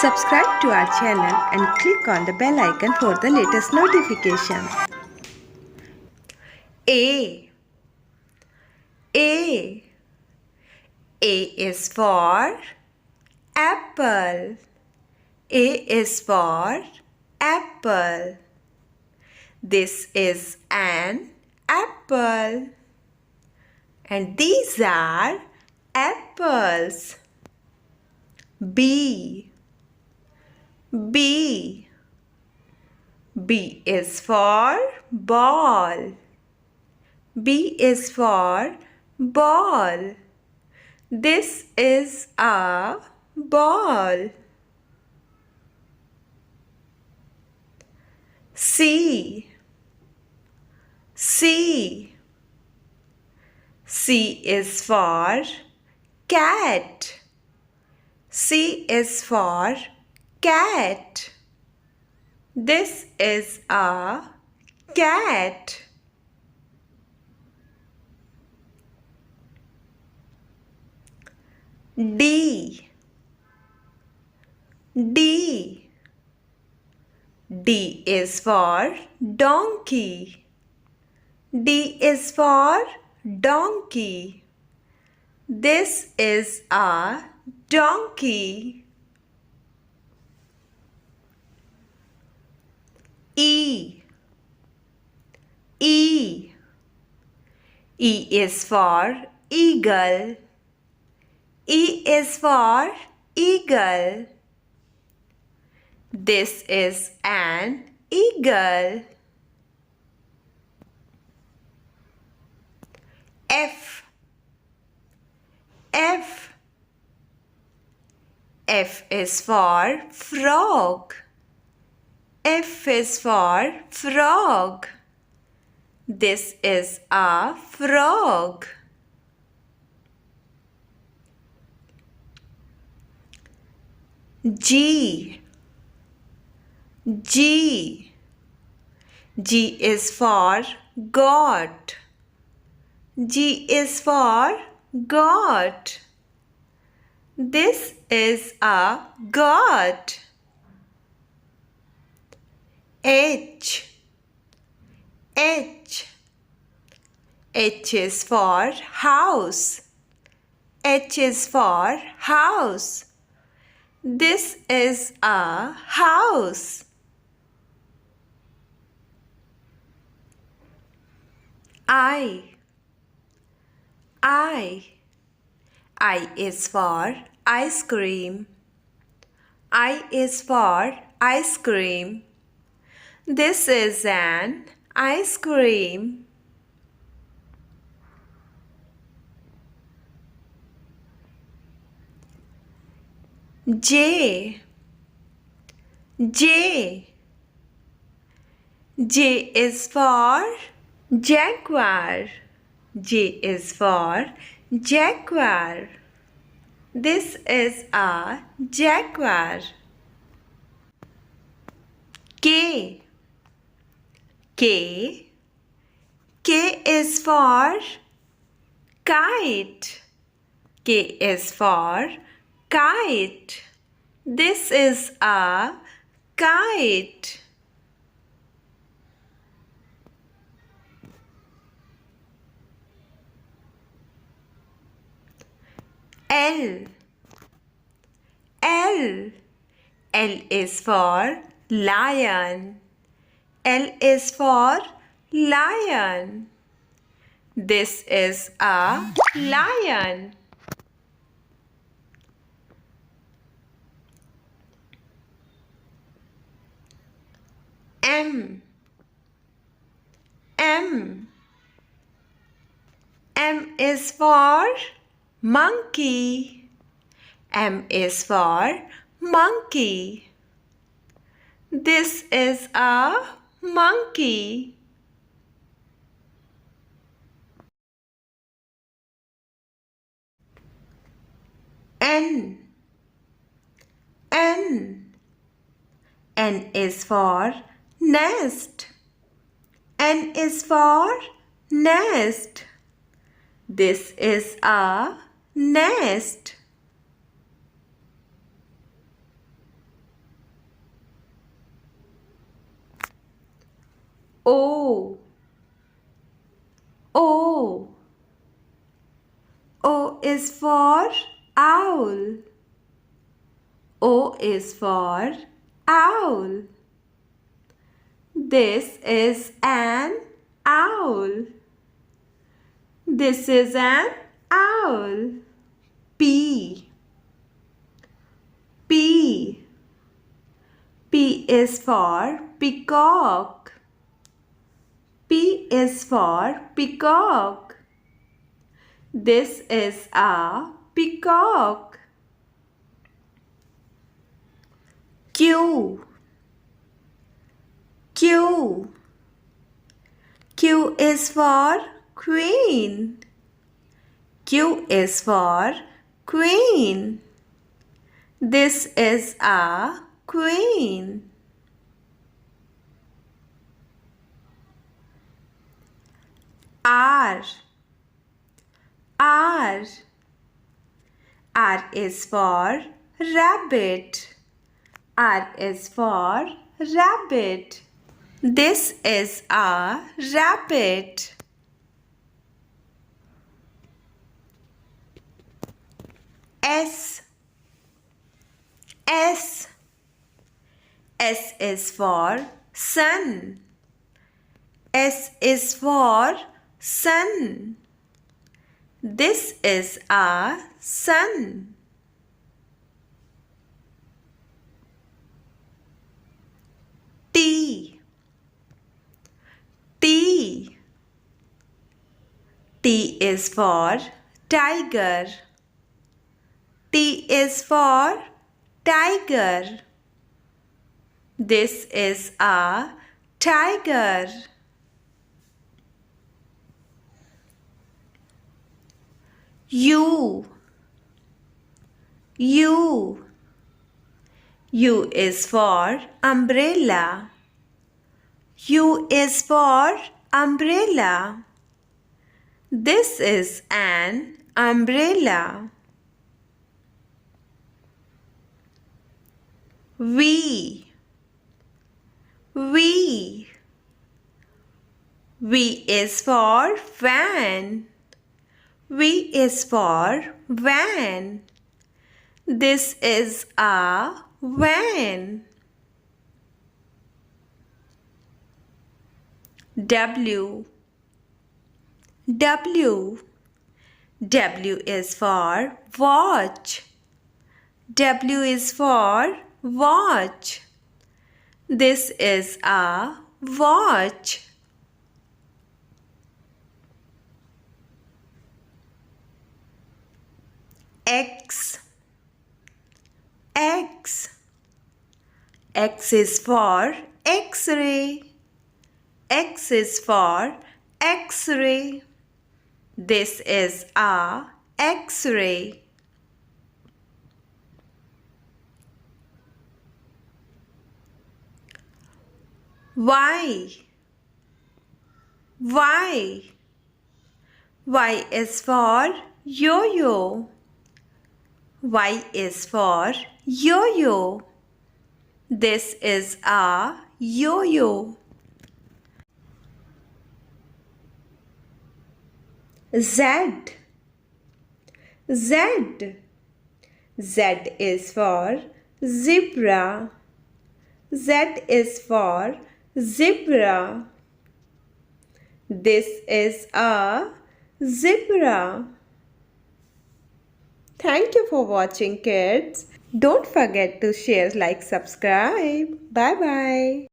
Subscribe to our channel and click on the bell icon for the latest notification. A. A. A is for apple. A is for apple. This is an apple. And these are apples. B. B. B is for ball. B is for ball. This is a ball. C. C. C is for cat. C is for cat. This is a cat. D. D. D is for donkey. D is for donkey. This is a donkey. E. E. E is for eagle. E is for eagle. This is an eagle. F. F. F is for frog. F is for frog. This is a frog. G. G. G is for goat. G is for goat. This is a goat. H. H. H is for house. H is for house. This is a house. I. I. I is for ice cream. I is for ice cream. This is an ice cream. J. J. J is for jaguar. J is for jaguar. This is a jaguar. K. K. K is for kite. K is for kite. This is a kite. L. L. L is for lion. L is for lion. This is a lion. M. M. M is for monkey. M is for monkey. This is a monkey. N. N. N is for nest. N is for nest. This is a nest. O. O. O is for owl. O is for owl. This is an owl. This is an owl. P. P. P is for peacock. P is for peacock. This is a peacock. Q. Q. Q is for queen. Q is for queen. This is a queen. R. R. R is for rabbit. R is for rabbit. This is a rabbit. S. S. S is for sun. S is for sun. This is a sun. T. T. T is for tiger. T is for tiger. This is a tiger. U. U. U is for umbrella. U is for umbrella. This is an umbrella. V. V. V is for van. V is for van. This is a van. W. W. W is for watch. W is for watch. This is a watch. X. X. X is for X-ray. X is for X-ray. This is a X-ray. Y. Y. Y is for yo-yo. Y is for yo-yo. This is a yo-yo. Z. Z. Z is for zebra. Z is for zebra. This is a zebra. Thank you for watching, kids. Don't forget to share, like, subscribe. Bye bye.